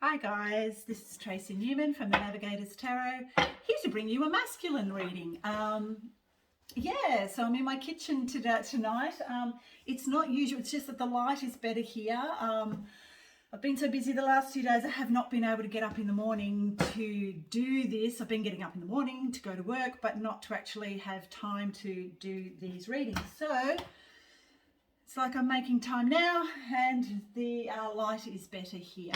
Hi guys, this is Tracy Newman from the Navigator's Tarot, here to bring you a masculine reading. So I'm in my kitchen tonight. It's not usual, it's just that the light is better here. I've been so busy the last 2 days, I have not been able to get up in the morning to do this. I've been getting up in the morning to go to work, but not to actually have time to do these readings. So it's like I'm making time now, and the light is better here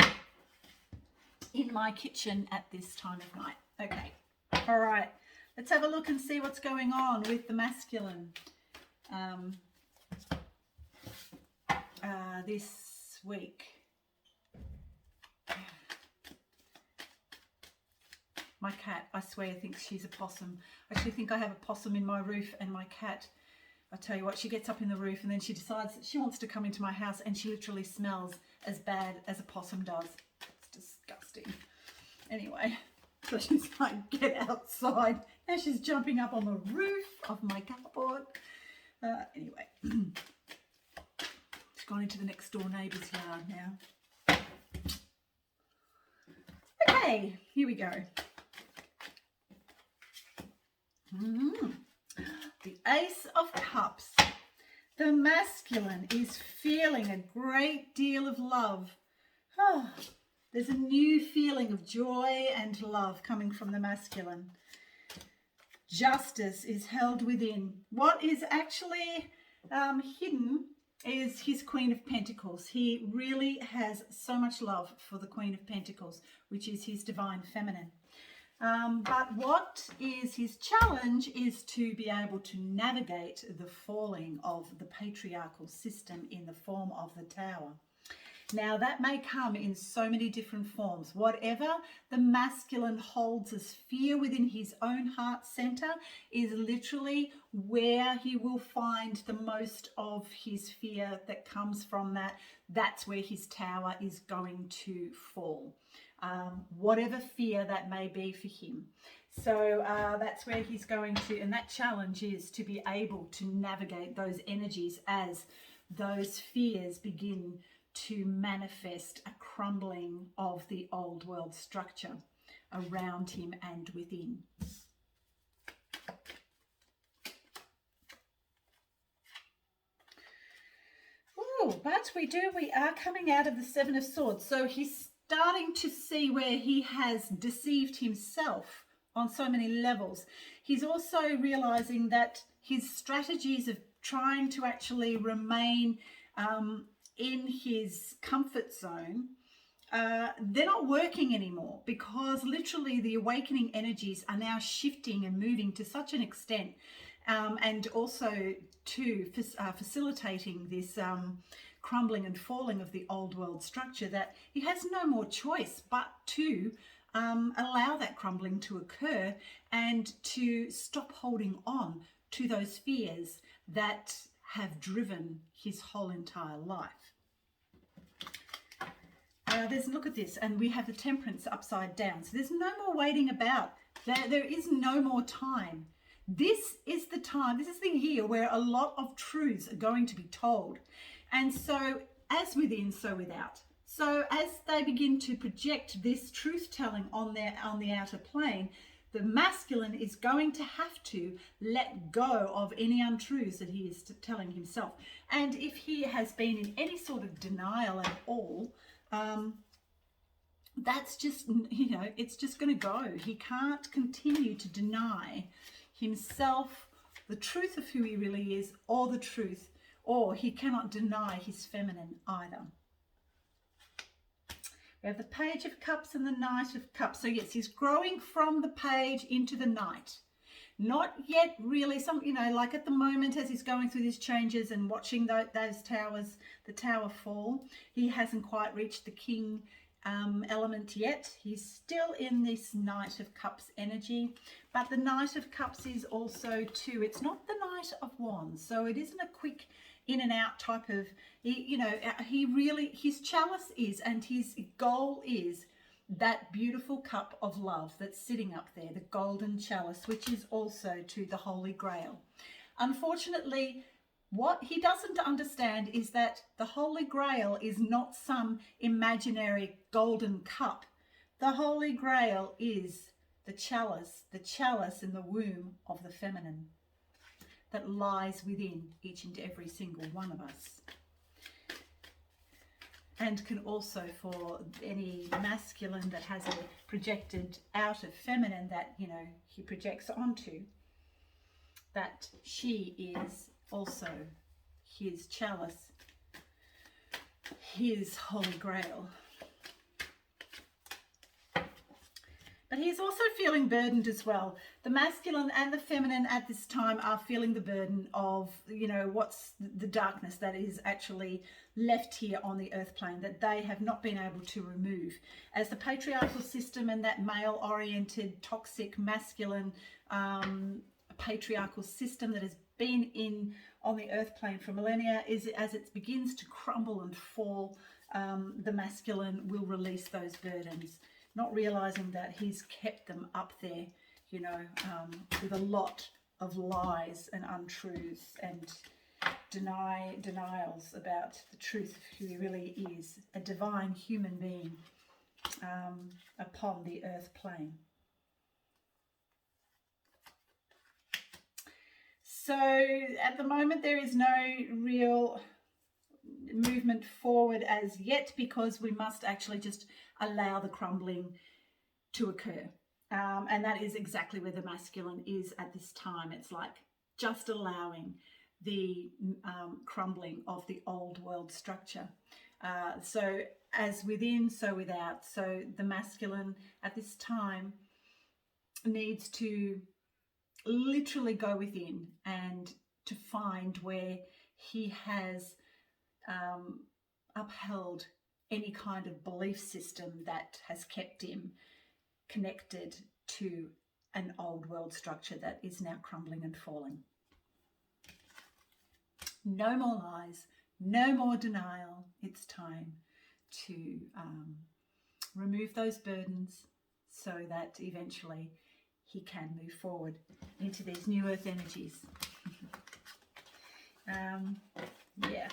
in my kitchen at this time of night. Okay, all right, let's have a look and see what's going on with the masculine this week. My cat, I swear, thinks she's a possum. I actually think I have a possum in my roof, and my cat, I tell you what, she gets up in the roof and then she decides that she wants to come into my house, and she literally smells as bad as a possum does. Disgusting. Anyway, so she's like, get outside. Now she's jumping up on the roof of my cupboard. Anyway, she's gone into the next door neighbour's yard now. Okay, here we go. The Ace of Cups. The masculine is feeling a great deal of love. There's a new feeling of joy and love coming from the masculine. Justice is held within. What is actually hidden is his Queen of Pentacles. He really has so much love for the Queen of Pentacles, which is his divine feminine. But what is his challenge is to be able to navigate the falling of the patriarchal system in the form of the Tower. Now, that may come in so many different forms. Whatever the masculine holds as fear within his own heart center is literally where he will find the most of his fear that comes from that. That's where his tower is going to fall. Whatever fear that may be for him. So that's where he's going to, and that challenge is to be able to navigate those energies as those fears begin to manifest a crumbling of the old world structure around him and within. Oh, but we are coming out of the Seven of Swords. So he's starting to see where he has deceived himself on so many levels. He's also realizing that his strategies of trying to actually remain in his comfort zone, they're not working anymore, because literally the awakening energies are now shifting and moving to such an extent, and also to facilitating this crumbling and falling of the old world structure, that he has no more choice but to allow that crumbling to occur and to stop holding on to those fears that have driven his whole entire life. Look at this, and we have the Temperance upside down. So there's no more waiting about. There is no more time. This is the time, this is the year where a lot of truths are going to be told. And so, as within, so without. So as they begin to project this truth-telling on the outer plane, the masculine is going to have to let go of any untruths that he is telling himself. And if he has been in any sort of denial at all, that's just, it's just going to go. He can't continue to deny himself the truth of who he really is, or the truth, or he cannot deny his feminine either. We have the Page of Cups and the Knight of Cups. So yes, he's growing from the page into the Knight. Not yet really, like at the moment, as he's going through these changes and watching those towers, the tower fall, he hasn't quite reached the King element yet. He's still in this Knight of Cups energy, but the Knight of Cups is also too, it's not the Knight of Wands, so it isn't a quick in and out type of, his chalice is, and his goal is that beautiful cup of love that's sitting up there, the golden chalice, which is also to the Holy Grail. Unfortunately, What he doesn't understand is that the Holy Grail is not some imaginary golden cup. The Holy Grail is the chalice in the womb of the feminine that lies within each and every single one of us. And can also, for any masculine that has a projected out of feminine that, you know, he projects onto, that she is also his chalice, his Holy Grail. But he's also feeling burdened as well. The masculine and the feminine at this time are feeling the burden of, you know, what's the darkness that is actually left here on the earth plane that they have not been able to remove. As the patriarchal system and that male-oriented, toxic, masculine, patriarchal system that has been in on the earth plane for millennia, is as it begins to crumble and fall, the masculine will release those burdens, not realizing that he's kept them up there, you know, with a lot of lies and untruths and denials about the truth of who he really is, a divine human being upon the earth plane. So at the moment there is no real movement forward as yet, because we must actually just allow the crumbling to occur. And that is exactly where the masculine is at this time. It's like just allowing the crumbling of the old world structure. So as within, so without. So the masculine at this time needs to literally go within and to find where he has upheld any kind of belief system that has kept him connected to an old world structure that is now crumbling and falling. No more lies, no more denial. It's time to remove those burdens so that eventually he can move forward into these new earth energies. Yeah.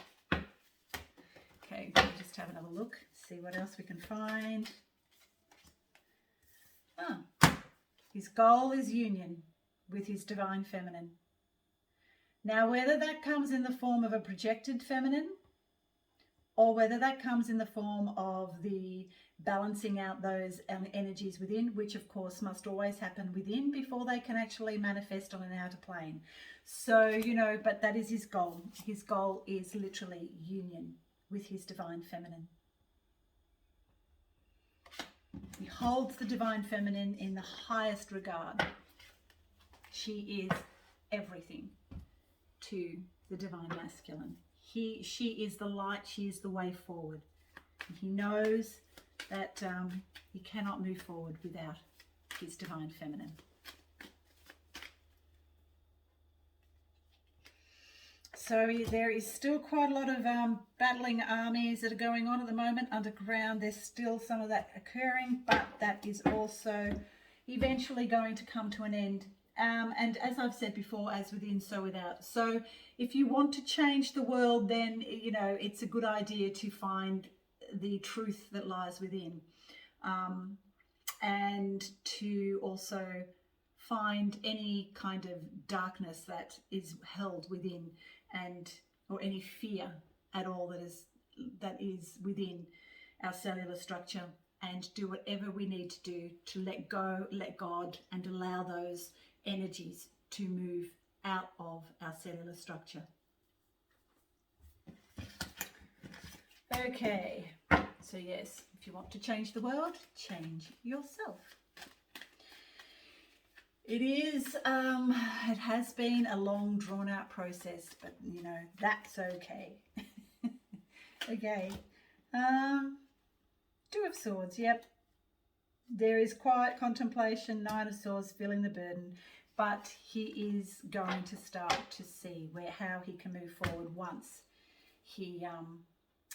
Okay, we'll just have another look, see what else we can find. His goal is union with his divine feminine. Now, whether that comes in the form of a projected feminine, or whether that comes in the form of the balancing out those energies within, which of course must always happen within before they can actually manifest on an outer plane. So, you know, but that is his goal. His goal is literally union with his divine feminine. He holds the divine feminine in the highest regard. She is everything to the divine masculine. She is the light, she is the way forward. And he knows that he cannot move forward without his divine feminine. So there is still quite a lot of battling armies that are going on at the moment underground. There's still some of that occurring, but that is also eventually going to come to an end. And as I've said before, as within, so without. So if you want to change the world, then, you know, it's a good idea to find the truth that lies within. And to also find any kind of darkness that is held within, and or any fear at all that is within our cellular structure, and do whatever we need to do to let go, let God, and allow those energies to move out of our cellular structure. Okay, so yes, if you want to change the world, change yourself. It is, it has been a long drawn out process, but you know, that's okay. Okay, Two of Swords, yep. There is quiet contemplation, Nine of Swords, feeling the burden, but he is going to start to see how he can move forward once he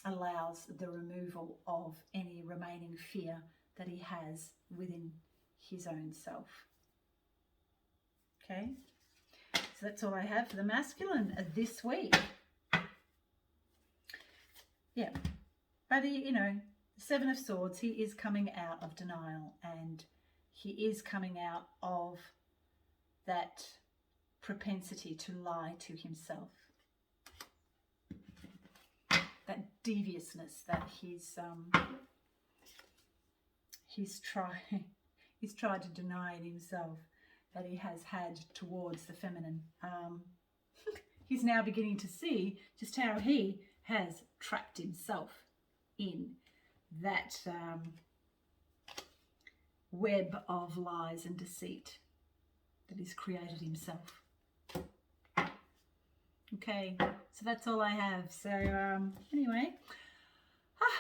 allows the removal of any remaining fear that he has within his own self. Okay, So that's all I have for the masculine this week. Yeah, but he, you know, Seven of Swords, he is coming out of denial, and he is coming out of that propensity to lie to himself, that deviousness that he's tried to deny in himself, that he has had towards the feminine. He's now beginning to see just how he has trapped himself in that web of lies and deceit that he's created himself. Okay, so that's all I have. So anyway,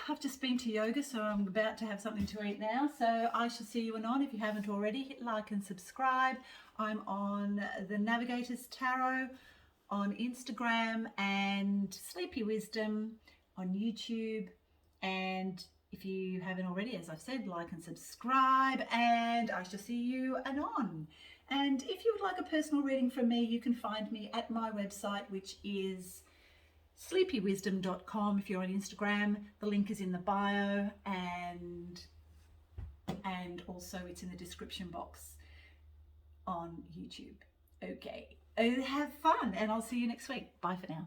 I've just been to yoga, so I'm about to have something to eat now. So I shall see you anon. If you haven't already, hit like and subscribe. I'm on the Navigator's Tarot on Instagram and Sleepy Wisdom on YouTube. And if you haven't already, as I've said, like and subscribe, and I shall see you anon. And if you would like a personal reading from me, you can find me at my website, which is sleepywisdom.com. If you're on Instagram, the link is in the bio, and also it's in the description box on YouTube. Okay, have fun, and I'll see you next week. Bye for now.